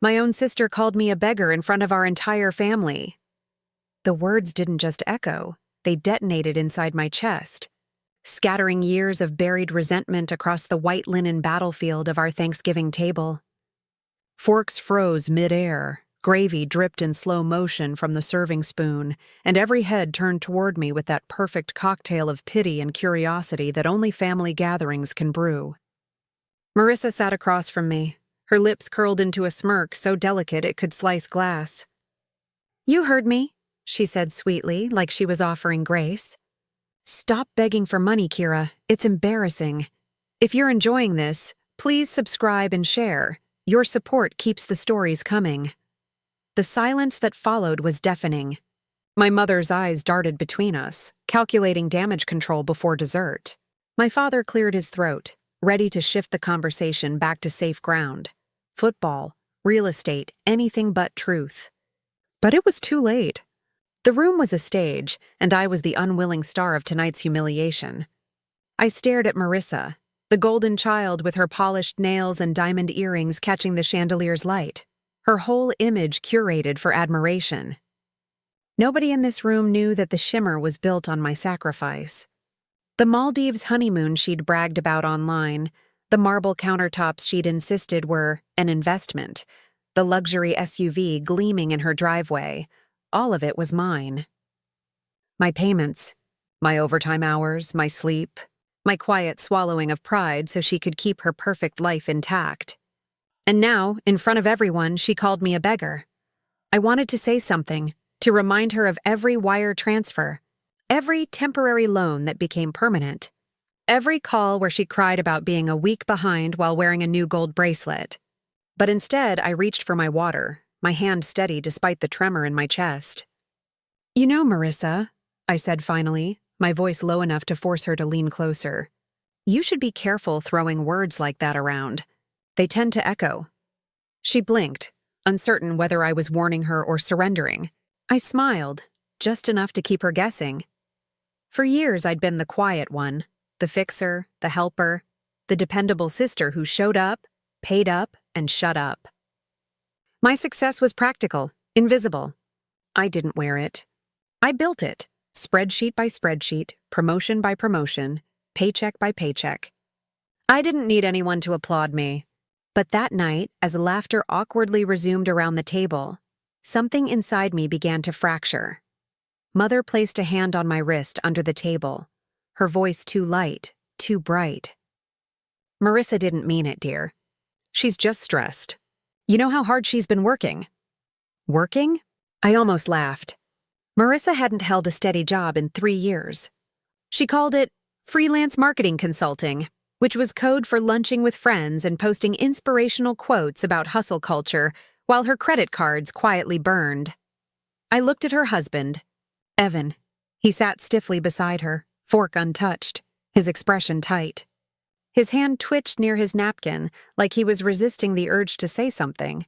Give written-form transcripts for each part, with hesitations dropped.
My own sister called me a beggar in front of our entire family. The words didn't just echo, they detonated inside my chest, scattering years of buried resentment across the white linen battlefield of our Thanksgiving table. Forks froze mid-air, gravy dripped in slow motion from the serving spoon, and every head turned toward me with that perfect cocktail of pity and curiosity that only family gatherings can brew. Marissa sat across from me, her lips curled into a smirk so delicate it could slice glass. "You heard me," she said sweetly, like she was offering grace. "Stop begging for money, Kira. It's embarrassing. If you're enjoying this, please subscribe and share. Your support keeps the stories coming." The silence that followed was deafening. My mother's eyes darted between us, calculating damage control before dessert. My father cleared his throat, ready to shift the conversation back to safe ground. Football, real estate, anything but truth. But it was too late. The room was a stage, and I was the unwilling star of tonight's humiliation. I stared at Marissa, the golden child with her polished nails and diamond earrings catching the chandelier's light, her whole image curated for admiration. Nobody in this room knew that the shimmer was built on my sacrifice. The Maldives honeymoon she'd bragged about online, the marble countertops she'd insisted were an investment, the luxury SUV gleaming in her driveway, all of it was mine. My payments, my overtime hours, my sleep, my quiet swallowing of pride so she could keep her perfect life intact. And now, in front of everyone, she called me a beggar. I wanted to say something, to remind her of every wire transfer, every temporary loan that became permanent, every call where she cried about being a week behind while wearing a new gold bracelet. But instead, I reached for my water, my hand steady despite the tremor in my chest. "You know, Marissa," I said finally, my voice low enough to force her to lean closer, "you should be careful throwing words like that around. They tend to echo." She blinked, uncertain whether I was warning her or surrendering. I smiled, just enough to keep her guessing. For years I'd been the quiet one, the fixer, the helper, the dependable sister who showed up, paid up, and shut up. My success was practical, invisible. I didn't wear it. I built it, spreadsheet by spreadsheet, promotion by promotion, paycheck by paycheck. I didn't need anyone to applaud me. But that night, as laughter awkwardly resumed around the table, something inside me began to fracture. Mother placed a hand on my wrist under the table, her voice too light, too bright. "Marissa didn't mean it, dear. She's just stressed. You know how hard she's been working." "Working?" I almost laughed. Marissa hadn't held a steady job in 3 years. She called it freelance marketing consulting, which was code for lunching with friends and posting inspirational quotes about hustle culture while her credit cards quietly burned. I looked at her husband, Evan. He sat stiffly beside her, fork untouched, his expression tight. His hand twitched near his napkin, like he was resisting the urge to say something.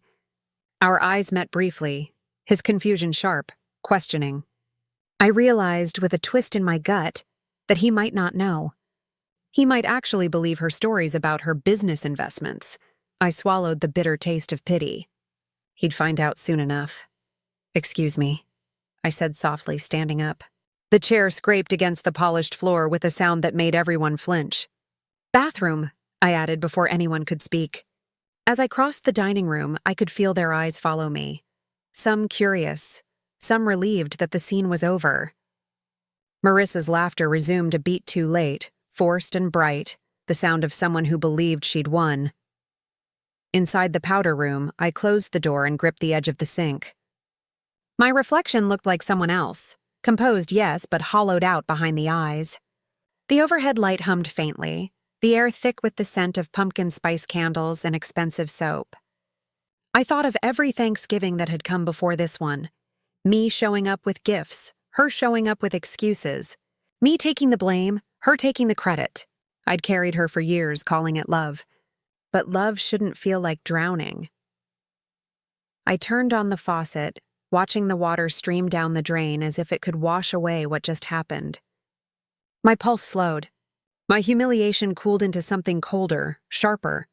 Our eyes met briefly, his confusion sharp, questioning. I realized with a twist in my gut that he might not know. He might actually believe her stories about her business investments. I swallowed the bitter taste of pity. He'd find out soon enough. "Excuse me," I said softly, standing up. The chair scraped against the polished floor with a sound that made everyone flinch. "Bathroom," I added before anyone could speak. As I crossed the dining room, I could feel their eyes follow me. Some curious, some relieved that the scene was over. Marissa's laughter resumed a beat too late, forced and bright, the sound of someone who believed she'd won. Inside the powder room, I closed the door and gripped the edge of the sink. My reflection looked like someone else, composed, yes, but hollowed out behind the eyes. The overhead light hummed faintly, the air thick with the scent of pumpkin spice candles and expensive soap. I thought of every Thanksgiving that had come before this one. Me showing up with gifts, her showing up with excuses. Me taking the blame, her taking the credit. I'd carried her for years, calling it love. But love shouldn't feel like drowning. I turned on the faucet, watching the water stream down the drain as if it could wash away what just happened. My pulse slowed. My humiliation cooled into something colder, sharper.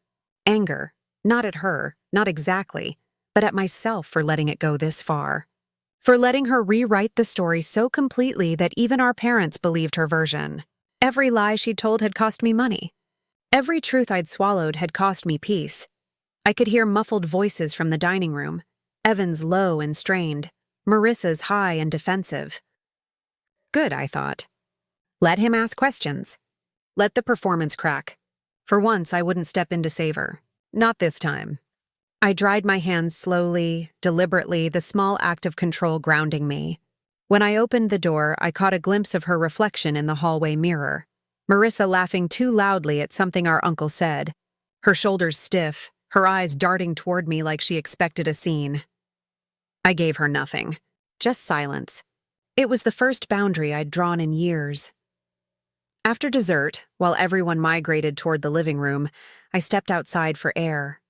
Anger, not at her, not exactly, but at myself for letting it go this far. For letting her rewrite the story so completely that even our parents believed her version. Every lie she'd told had cost me money. Every truth I'd swallowed had cost me peace. I could hear muffled voices from the dining room, Evan's low and strained, Marissa's high and defensive. Good, I thought. Let him ask questions. Let the performance crack. For once, I wouldn't step in to save her. Not this time. I dried my hands slowly, deliberately, the small act of control grounding me. When I opened the door, I caught a glimpse of her reflection in the hallway mirror. Marissa laughing too loudly at something our uncle said. Her shoulders stiff, her eyes darting toward me like she expected a scene. I gave her nothing. Just silence. It was the first boundary I'd drawn in years. After dessert, while everyone migrated toward the living room, I stepped outside for air.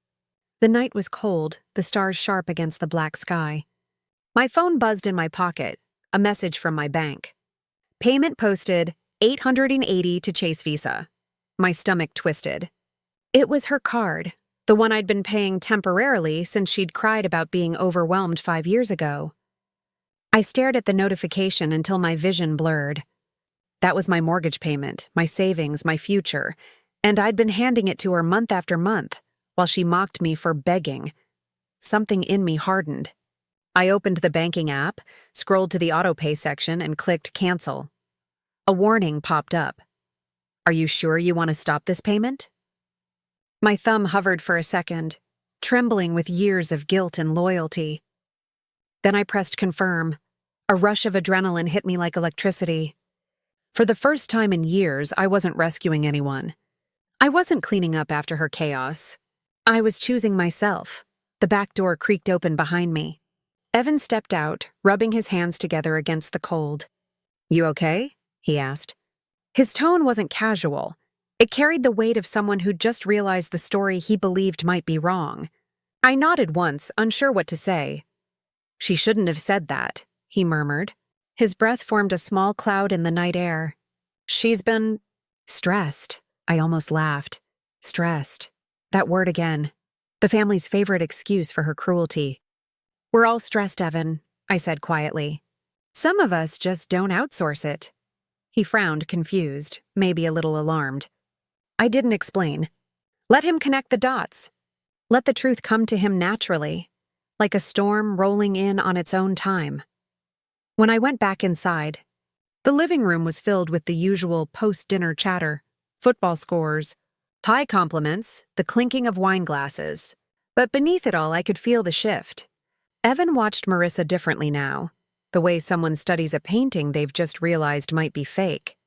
The night was cold, the stars sharp against the black sky. My phone buzzed in my pocket, a message from my bank. Payment posted, $880 to Chase Visa. My stomach twisted. It was her card, the one I'd been paying temporarily since she'd cried about being overwhelmed 5 years ago. I stared at the notification until my vision blurred. That was my mortgage payment, my savings, my future, and I'd been handing it to her month after month, while she mocked me for begging. Something in me hardened. I opened the banking app, scrolled to the autopay section, and clicked cancel. A warning popped up. Are you sure you want to stop this payment? My thumb hovered for a second, trembling with years of guilt and loyalty. Then I pressed confirm. A rush of adrenaline hit me like electricity. For the first time in years, I wasn't rescuing anyone. I wasn't cleaning up after her chaos. I was choosing myself. The back door creaked open behind me. Evan stepped out, rubbing his hands together against the cold. You okay? He asked. His tone wasn't casual. It carried the weight of someone who'd just realized the story he believed might be wrong. I nodded once, unsure what to say. She shouldn't have said that, he murmured. His breath formed a small cloud in the night air. She's been stressed. I almost laughed. Stressed. That word again. The family's favorite excuse for her cruelty. We're all stressed, Evan, I said quietly. Some of us just don't outsource it. He frowned, confused, maybe a little alarmed. I didn't explain. Let him connect the dots. Let the truth come to him naturally, like a storm rolling in on its own time. When I went back inside, the living room was filled with the usual post-dinner chatter, football scores, pie compliments, the clinking of wine glasses. But beneath it all, I could feel the shift. Evan watched Marissa differently now, the way someone studies a painting they've just realized might be fake.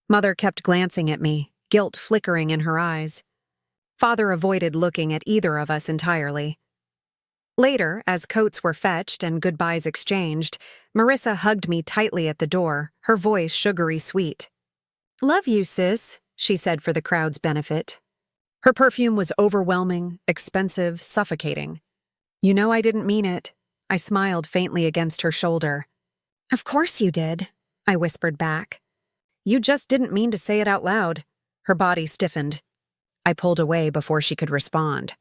Mother kept glancing at me, guilt flickering in her eyes. Father avoided looking at either of us entirely. Later, as coats were fetched and goodbyes exchanged, Marissa hugged me tightly at the door, her voice sugary sweet. Love you, sis, she said for the crowd's benefit. Her perfume was overwhelming, expensive, suffocating. You know I didn't mean it. I smiled faintly against her shoulder. Of course you did, I whispered back. You just didn't mean to say it out loud. Her body stiffened. I pulled away before she could respond.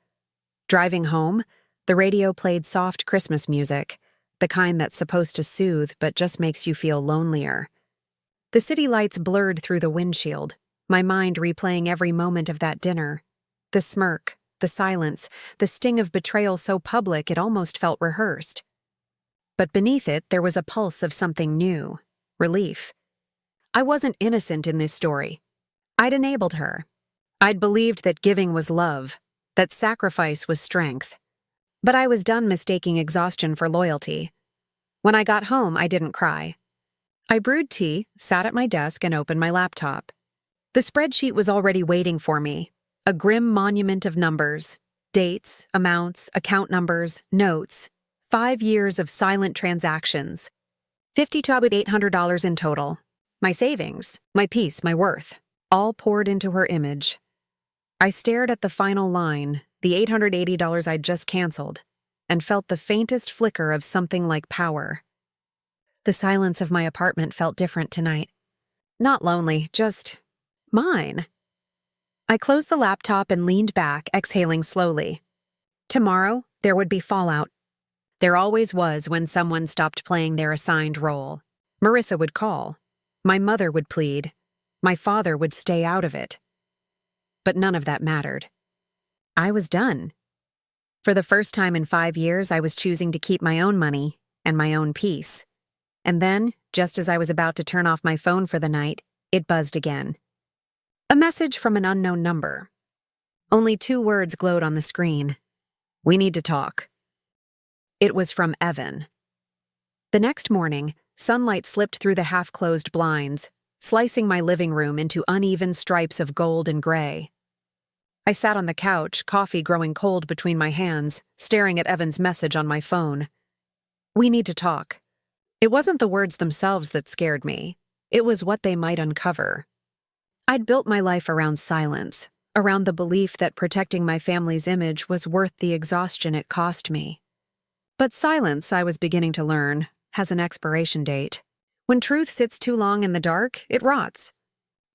Driving home, the radio played soft Christmas music, the kind that's supposed to soothe but just makes you feel lonelier. The city lights blurred through the windshield, my mind replaying every moment of that dinner. The smirk, the silence, the sting of betrayal so public it almost felt rehearsed. But beneath it, there was a pulse of something new, relief. I wasn't innocent in this story. I'd enabled her. I'd believed that giving was love, that sacrifice was strength. But I was done mistaking exhaustion for loyalty. When I got home, I didn't cry. I brewed tea, sat at my desk, and opened my laptop. The spreadsheet was already waiting for me, a grim monument of numbers, dates, amounts, account numbers, notes, 5 years of silent transactions, $5,800 in total. My savings, my peace, my worth, all poured into her image. I stared at the final line, the $880 I'd just canceled, and felt the faintest flicker of something like power. The silence of my apartment felt different tonight. Not lonely, just mine. I closed the laptop and leaned back, exhaling slowly. Tomorrow, There would be fallout. There always was when someone stopped playing their assigned role. Marissa would call. My mother would plead. My father would stay out of it. But none of that mattered. I was done. For the first time in 5 years, I was choosing to keep my own money and my own peace. And then, just as I was about to turn off my phone for the night, it buzzed again. A message from an unknown number. Only 2 words glowed on the screen. We need to talk. It was from Evan. The next morning, sunlight slipped through the half-closed blinds, slicing my living room into uneven stripes of gold and gray. I sat on the couch, coffee growing cold between my hands, staring at Evan's message on my phone. We need to talk. It wasn't the words themselves that scared me. It was what they might uncover. I'd built my life around silence, around the belief that protecting my family's image was worth the exhaustion it cost me. But silence, I was beginning to learn, has an expiration date. When truth sits too long in the dark, it rots.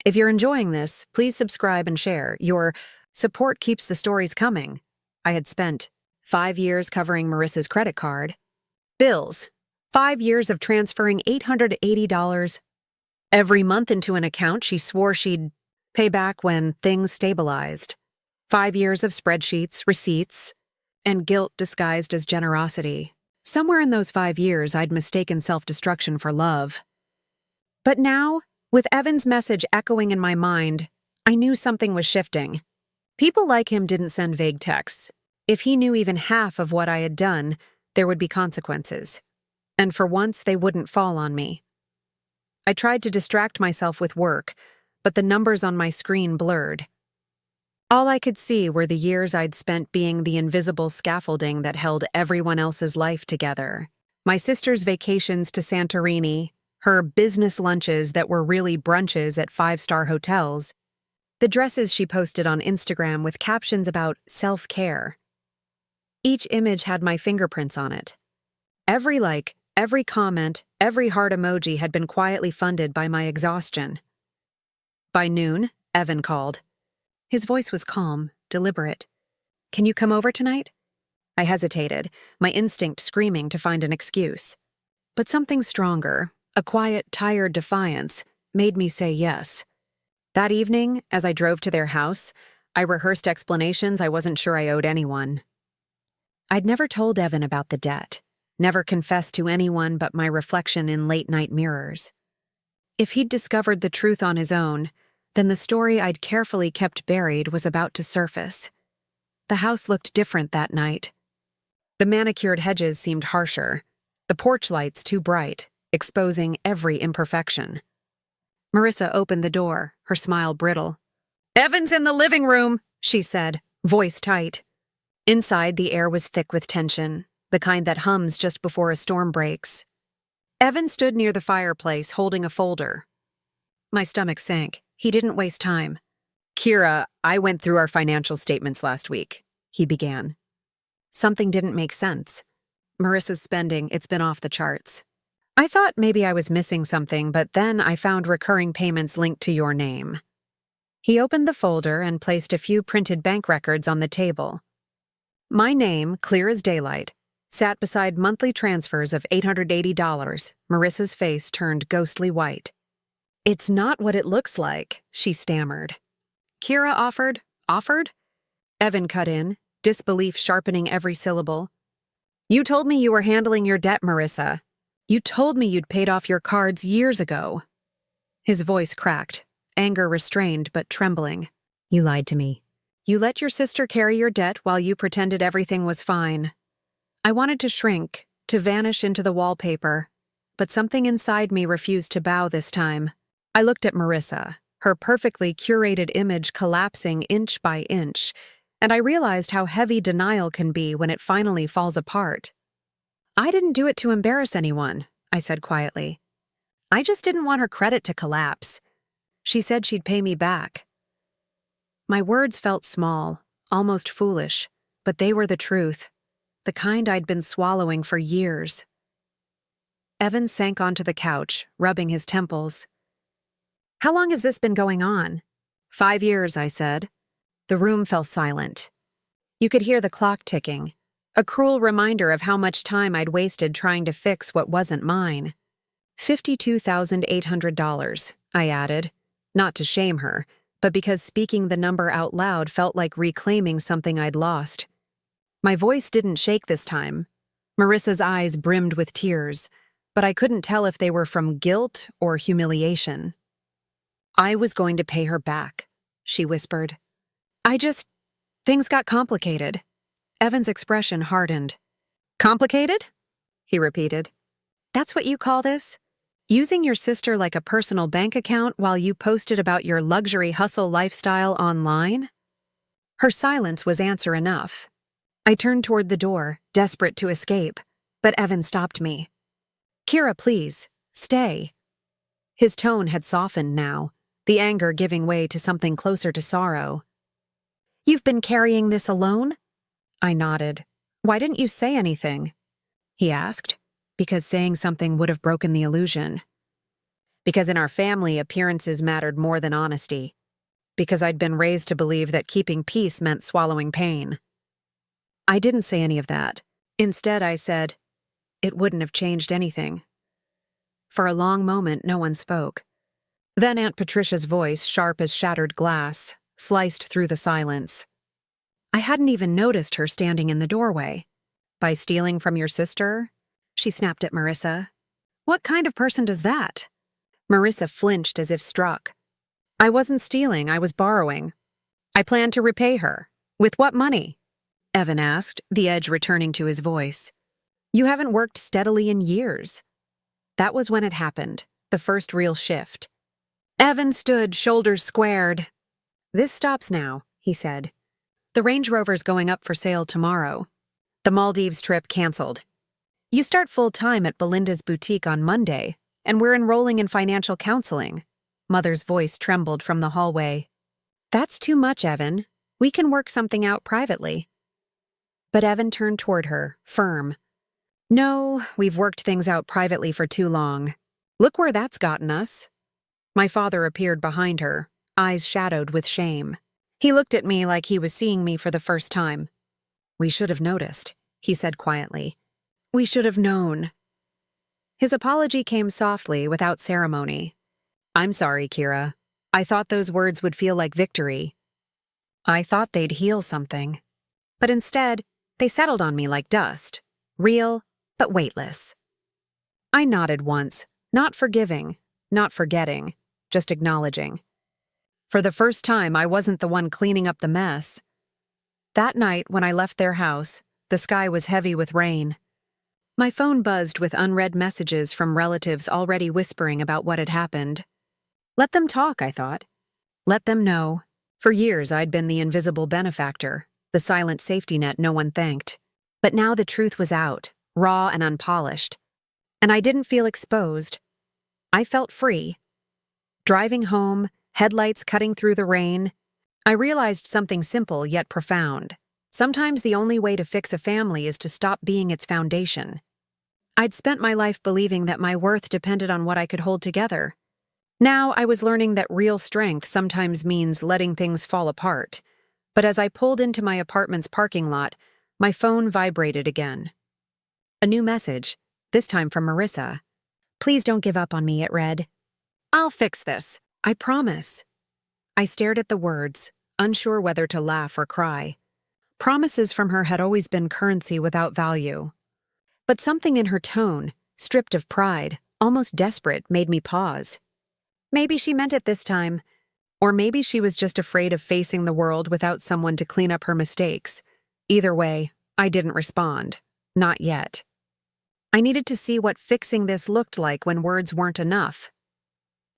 If you're enjoying this, please subscribe and share. Your support keeps the stories coming. I had spent 5 years covering Marissa's credit card. Bills. 5 years of transferring $880 every month into an account she swore she'd pay back when things stabilized. 5 years of spreadsheets, receipts, and guilt disguised as generosity. Somewhere in those 5 years, I'd mistaken self-destruction for love. But now, with Evan's message echoing in my mind, I knew something was shifting. People like him didn't send vague texts. If he knew even half of what I had done, there would be consequences. And for once, they wouldn't fall on me. I tried to distract myself with work, but the numbers on my screen blurred. All I could see were the years I'd spent being the invisible scaffolding that held everyone else's life together. My sister's vacations to Santorini, her business lunches that were really brunches at 5-star hotels, the dresses she posted on Instagram with captions about self-care. Each image had my fingerprints on it. Every like, every comment, every heart emoji had been quietly funded by my exhaustion. By noon, Evan called. His voice was calm, deliberate. Can you come over tonight? I hesitated, my instinct screaming to find an excuse. But something stronger, a quiet, tired defiance, made me say yes. That evening, as I drove to their house, I rehearsed explanations I wasn't sure I owed anyone. I'd never told Evan about the debt, never confessed to anyone but my reflection in late-night mirrors. If he'd discovered the truth on his own, then the story I'd carefully kept buried was about to surface. The house looked different that night. The manicured hedges seemed harsher, the porch lights too bright, exposing every imperfection. Marissa opened the door, her smile brittle. "Evan's in the living room," she said, voice tight. Inside, the air was thick with tension, the kind that hums just before a storm breaks. Evan stood near the fireplace, holding a folder. My stomach sank. He didn't waste time. "Kira, I went through our financial statements last week," he began. Something didn't make sense. Marissa's spending, it's been off the charts. I thought maybe I was missing something, but then I found recurring payments linked to your name. He opened the folder and placed a few printed bank records on the table. My name, clear as daylight, sat beside monthly transfers of $880. Marissa's face turned ghostly white. "It's not what it looks like," she stammered. "Kira offered?" Evan cut in, disbelief sharpening every syllable. "You told me you were handling your debt, Marissa. You told me you'd paid off your cards years ago." His voice cracked, anger restrained but trembling. "You lied to me. You let your sister carry your debt while you pretended everything was fine." I wanted to shrink, to vanish into the wallpaper, but something inside me refused to bow this time. I looked at Marissa, her perfectly curated image collapsing inch by inch, and I realized how heavy denial can be when it finally falls apart. "I didn't do it to embarrass anyone," I said quietly. "I just didn't want her credit to collapse. She said she'd pay me back." My words felt small, almost foolish, but they were the truth, the kind I'd been swallowing for years. Evan sank onto the couch, rubbing his temples. "How long has this been going on?" 5 years, I said. The room fell silent. You could hear the clock ticking, A cruel reminder of how much time I'd wasted trying to fix what wasn't mine. $52,800, I added, not to shame her, but because speaking the number out loud felt like reclaiming something I'd lost. My voice didn't shake this time. Marissa's eyes brimmed with tears, but I couldn't tell if they were from guilt or humiliation. I was going to pay her back, she whispered. Things got complicated. Evan's expression hardened. Complicated? He repeated. That's what you call this? Using your sister like a personal bank account while you posted about your luxury hustle lifestyle online? Her silence was answer enough. I turned toward the door, desperate to escape, but Evan stopped me. Kira, please, stay. His tone had softened now, the anger giving way to something closer to sorrow. You've been carrying this alone? I nodded. Why didn't you say anything? He asked. Because saying something would have broken the illusion. Because in our family, appearances mattered more than honesty. Because I'd been raised to believe that keeping peace meant swallowing pain. I didn't say any of that. Instead, I said, it wouldn't have changed anything. For a long moment, no one spoke. Then Aunt Patricia's voice, sharp as shattered glass, sliced through the silence. I hadn't even noticed her standing in the doorway. By stealing from your sister? She snapped at Marissa. What kind of person does that? Marissa flinched as if struck. I wasn't stealing, I was borrowing. I planned to repay her. With what money? Evan asked, the edge returning to his voice. You haven't worked steadily in years. That was when it happened, the first real shift. Evan stood, shoulders squared. This stops now, he said. The Range Rover's going up for sale tomorrow. The Maldives trip canceled. You start full-time at Belinda's boutique on Monday, and we're enrolling in financial counseling. Mother's voice trembled from the hallway. That's too much, Evan. We can work something out privately. But Evan turned toward her, firm. No, we've worked things out privately for too long. Look where that's gotten us. My father appeared behind her, eyes shadowed with shame. He looked at me like he was seeing me for the first time. We should have noticed, he said quietly. We should have known. His apology came softly, without ceremony. I'm sorry, Kira. I thought those words would feel like victory. I thought they'd heal something. But instead, they settled on me like dust. Real, but weightless. I nodded once, not forgiving, not forgetting, just acknowledging. For the first time, I wasn't the one cleaning up the mess. That night, when I left their house, the sky was heavy with rain. My phone buzzed with unread messages from relatives already whispering about what had happened. Let them talk, I thought. Let them know. For years, I'd been the invisible benefactor, the silent safety net no one thanked. But now the truth was out, raw and unpolished. And I didn't feel exposed. I felt free. Driving home, headlights cutting through the rain, I realized something simple yet profound. Sometimes the only way to fix a family is to stop being its foundation. I'd spent my life believing that my worth depended on what I could hold together. Now I was learning that real strength sometimes means letting things fall apart. But as I pulled into my apartment's parking lot, my phone vibrated again. A new message, this time from Marissa. Please don't give up on me, it read. I'll fix this, I promise. I stared at the words, unsure whether to laugh or cry. Promises from her had always been currency without value. But something in her tone, stripped of pride, almost desperate, made me pause. Maybe she meant it this time. Or maybe she was just afraid of facing the world without someone to clean up her mistakes. Either way, I didn't respond. Not yet. I needed to see what fixing this looked like when words weren't enough.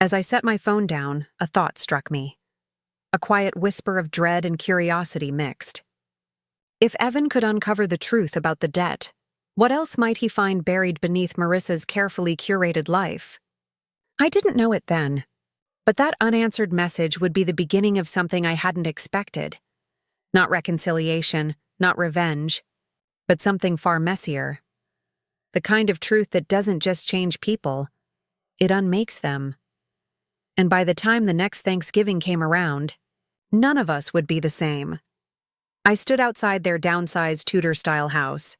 As I set my phone down, a thought struck me. A quiet whisper of dread and curiosity mixed. If Evan could uncover the truth about the debt, what else might he find buried beneath Marissa's carefully curated life? I didn't know it then, but that unanswered message would be the beginning of something I hadn't expected. Not reconciliation, not revenge, but something far messier. The kind of truth that doesn't just change people, it unmakes them. And by the time the next Thanksgiving came around, none of us would be the same. I stood outside their downsized Tudor-style house,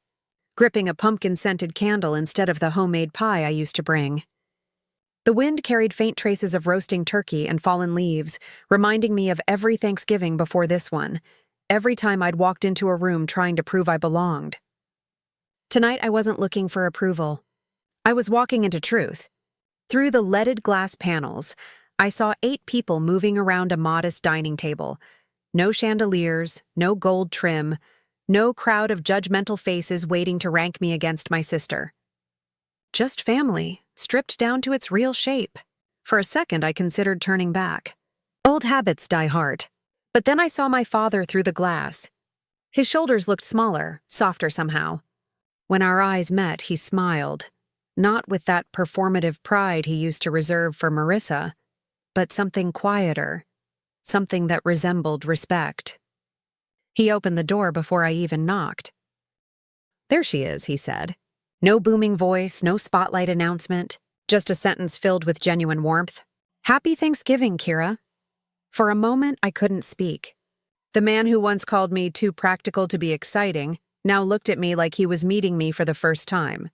gripping a pumpkin-scented candle instead of the homemade pie I used to bring. The wind carried faint traces of roasting turkey and fallen leaves, reminding me of every Thanksgiving before this one, every time I'd walked into a room trying to prove I belonged. Tonight I wasn't looking for approval. I was walking into truth. Through the leaded glass panels, I saw 8 people moving around a modest dining table. No chandeliers, no gold trim, no crowd of judgmental faces waiting to rank me against my sister. Just family, stripped down to its real shape. For a second, I considered turning back. Old habits die hard. But then I saw my father through the glass. His shoulders looked smaller, softer somehow. When our eyes met, he smiled. Not with that performative pride he used to reserve for Marissa, but something quieter, something that resembled respect. He opened the door before I even knocked. "There she is," he said. No booming voice, no spotlight announcement, just a sentence filled with genuine warmth. "Happy Thanksgiving, Kira." For a moment, I couldn't speak. The man who once called me too practical to be exciting now looked at me like he was meeting me for the first time.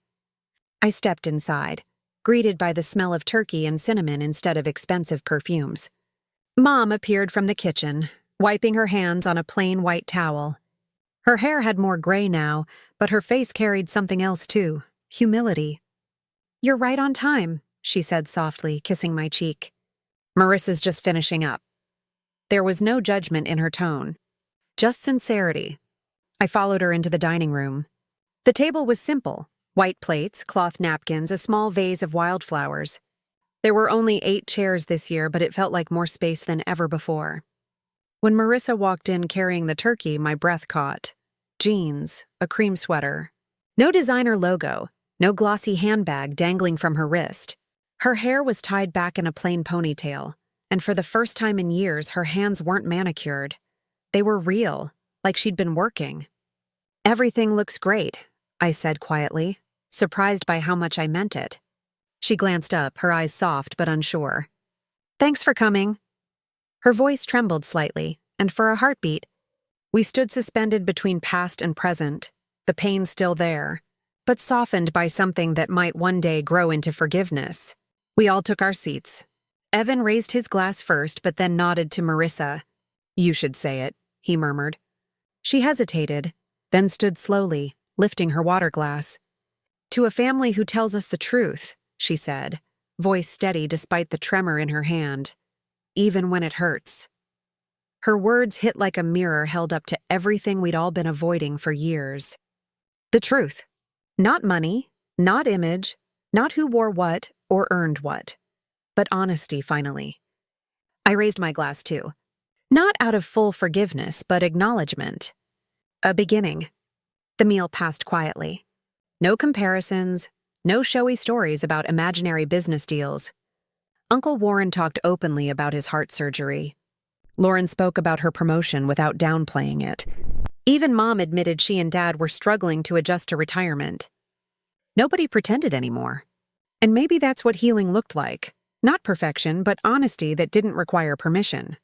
I stepped inside, greeted by the smell of turkey and cinnamon instead of expensive perfumes. Mom appeared from the kitchen, wiping her hands on a plain white towel. Her hair had more gray now, but her face carried something else too, humility. "You're right on time," she said softly, kissing my cheek. "Marissa's just finishing up." There was no judgment in her tone, just sincerity. I followed her into the dining room. The table was simple: white plates, cloth napkins, a small vase of wildflowers. There were only 8 chairs this year, but it felt like more space than ever before. When Marissa walked in carrying the turkey, my breath caught. Jeans, a cream sweater. No designer logo, no glossy handbag dangling from her wrist. Her hair was tied back in a plain ponytail, and for the first time in years, her hands weren't manicured. They were real, like she'd been working. "Everything looks great," I said quietly, surprised by how much I meant it. She glanced up, her eyes soft but unsure. "Thanks for coming." Her voice trembled slightly, and for a heartbeat, we stood suspended between past and present, the pain still there, but softened by something that might one day grow into forgiveness. We all took our seats. Evan raised his glass first, but then nodded to Marissa. "You should say it," he murmured. She hesitated, then stood slowly, lifting her water glass. "To a family who tells us the truth," she said, voice steady despite the tremor in her hand. "Even when it hurts." Her words hit like a mirror held up to everything we'd all been avoiding for years. The truth. Not money, not image, not who wore what or earned what, but honesty finally. I raised my glass too. Not out of full forgiveness, but acknowledgement. A beginning. The meal passed quietly. No comparisons, no showy stories about imaginary business deals. Uncle Warren talked openly about his heart surgery. Lauren spoke about her promotion without downplaying it. Even Mom admitted she and Dad were struggling to adjust to retirement. Nobody pretended anymore. And maybe that's what healing looked like. Not perfection, but honesty that didn't require permission.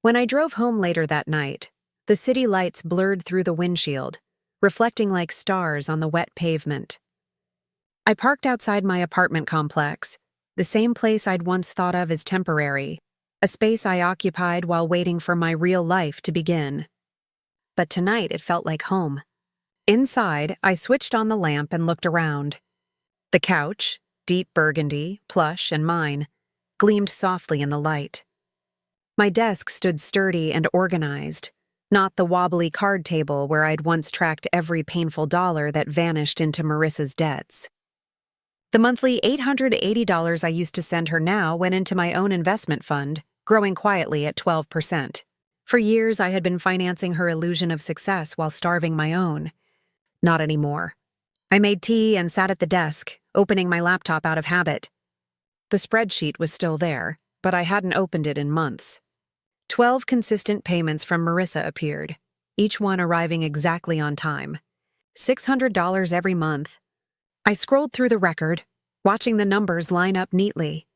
When I drove home later that night, the city lights blurred through the windshield, reflecting like stars on the wet pavement. I parked outside my apartment complex, the same place I'd once thought of as temporary, a space I occupied while waiting for my real life to begin. But tonight it felt like home. Inside, I switched on the lamp and looked around. The couch, deep burgundy, plush, and mine, gleamed softly in the light. My desk stood sturdy and organized, not the wobbly card table where I'd once tracked every painful dollar that vanished into Marissa's debts. The monthly $880 I used to send her now went into my own investment fund, growing quietly at 12%. For years, I had been financing her illusion of success while starving my own. Not anymore. I made tea and sat at the desk, opening my laptop out of habit. The spreadsheet was still there, but I hadn't opened it in months. 12 consistent payments from Marissa appeared, each one arriving exactly on time. $600 every month. I scrolled through the record, watching the numbers line up neatly.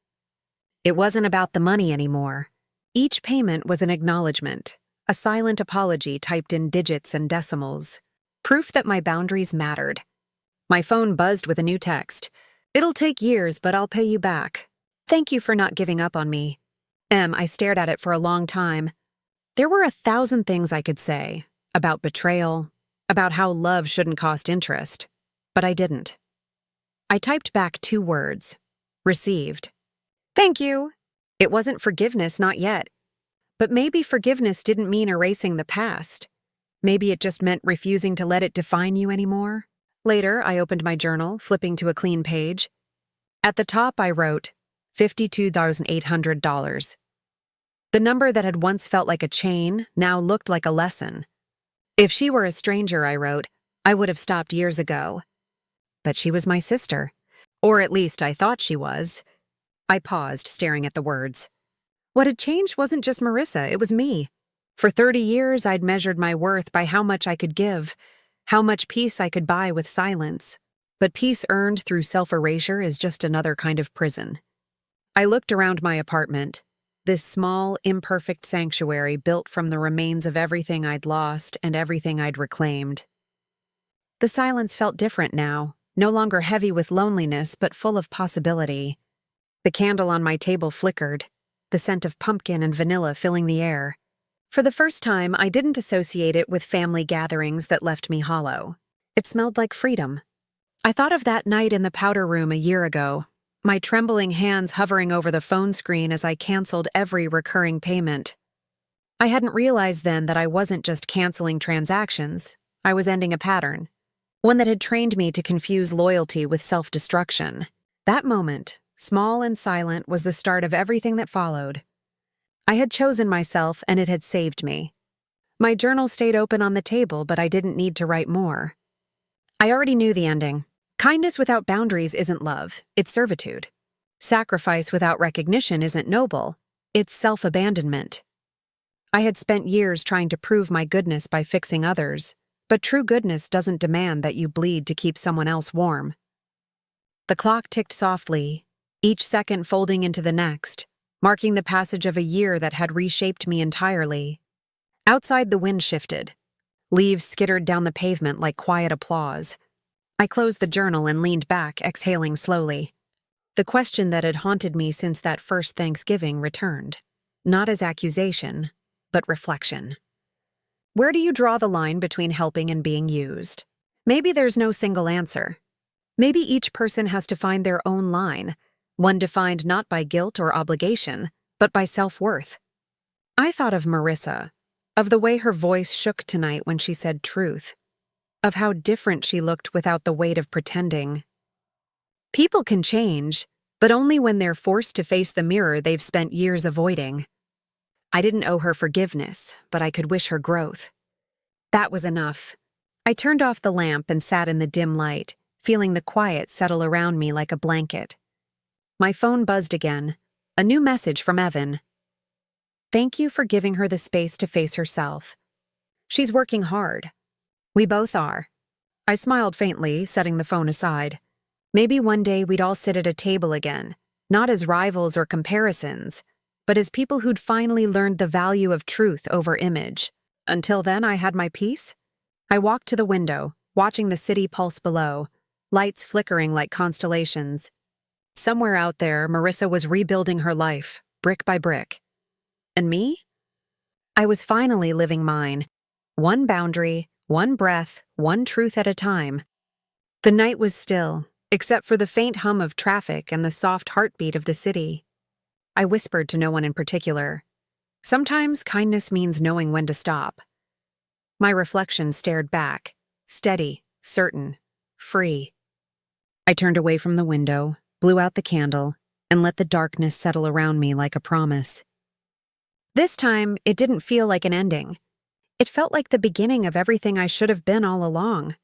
It wasn't about the money anymore. Each payment was an acknowledgement, A silent apology typed in digits and decimals. Proof that my boundaries mattered. My phone buzzed with a new text. "It'll take years, but I'll pay you back. Thank you for not giving up on me." I stared at it for a long time. There were 1,000 things I could say. About betrayal. About how love shouldn't cost interest. But I didn't. I typed back 2 words. Received. Thank you. It wasn't forgiveness, not yet. But maybe forgiveness didn't mean erasing the past. Maybe it just meant refusing to let it define you anymore. Later, I opened my journal, flipping to a clean page. At the top, I wrote, $52,800. The number that had once felt like a chain now looked like a lesson. If she were a stranger, I wrote, I would have stopped years ago. But she was my sister. Or at least I thought she was. I paused, staring at the words. What had changed wasn't just Marissa, it was me. For 30 years, I'd measured my worth by how much I could give, how much peace I could buy with silence. But peace earned through self-erasure is just another kind of prison. I looked around my apartment, this small, imperfect sanctuary built from the remains of everything I'd lost and everything I'd reclaimed. The silence felt different now, no longer heavy with loneliness but full of possibility. The candle on my table flickered, the scent of pumpkin and vanilla filling the air. For the first time, I didn't associate it with family gatherings that left me hollow. It smelled like freedom. I thought of that night in the powder room a year ago, my trembling hands hovering over the phone screen as I canceled every recurring payment. I hadn't realized then that I wasn't just canceling transactions, I was ending a pattern, one that had trained me to confuse loyalty with self-destruction. That moment, small and silent, was the start of everything that followed. I had chosen myself, and it had saved me. My journal stayed open on the table, but I didn't need to write more. I already knew the ending. Kindness without boundaries isn't love, it's servitude. Sacrifice without recognition isn't noble, it's self-abandonment. I had spent years trying to prove my goodness by fixing others, but true goodness doesn't demand that you bleed to keep someone else warm. The clock ticked softly, each second folding into the next, marking the passage of a year that had reshaped me entirely. Outside, the wind shifted. Leaves skittered down the pavement like quiet applause. I closed the journal and leaned back, exhaling slowly. The question that had haunted me since that first Thanksgiving returned, not as accusation, but reflection. Where do you draw the line between helping and being used? Maybe there's no single answer. Maybe each person has to find their own line, one defined not by guilt or obligation, but by self-worth. I thought of Marissa, of the way her voice shook tonight when she said truth, of how different she looked without the weight of pretending. People can change, but only when they're forced to face the mirror they've spent years avoiding. I didn't owe her forgiveness, but I could wish her growth. That was enough. I turned off the lamp and sat in the dim light, feeling the quiet settle around me like a blanket. My phone buzzed again, a new message from Evan. Thank you for giving her the space to face herself. She's working hard. We both are. I smiled faintly, setting the phone aside. Maybe one day we'd all sit at a table again, not as rivals or comparisons, but as people who'd finally learned the value of truth over image. Until then, I had my peace. I walked to the window, watching the city pulse below, lights flickering like constellations. Somewhere out there, Marissa was rebuilding her life, brick by brick. And me? I was finally living mine. One boundary, one breath, one truth at a time. The night was still, except for the faint hum of traffic and the soft heartbeat of the city. I whispered to no one in particular. Sometimes kindness means knowing when to stop. My reflection stared back, steady, certain, free. I turned away from the window, blew out the candle, and let the darkness settle around me like a promise. This time, it didn't feel like an ending. It felt like the beginning of everything I should have been all along.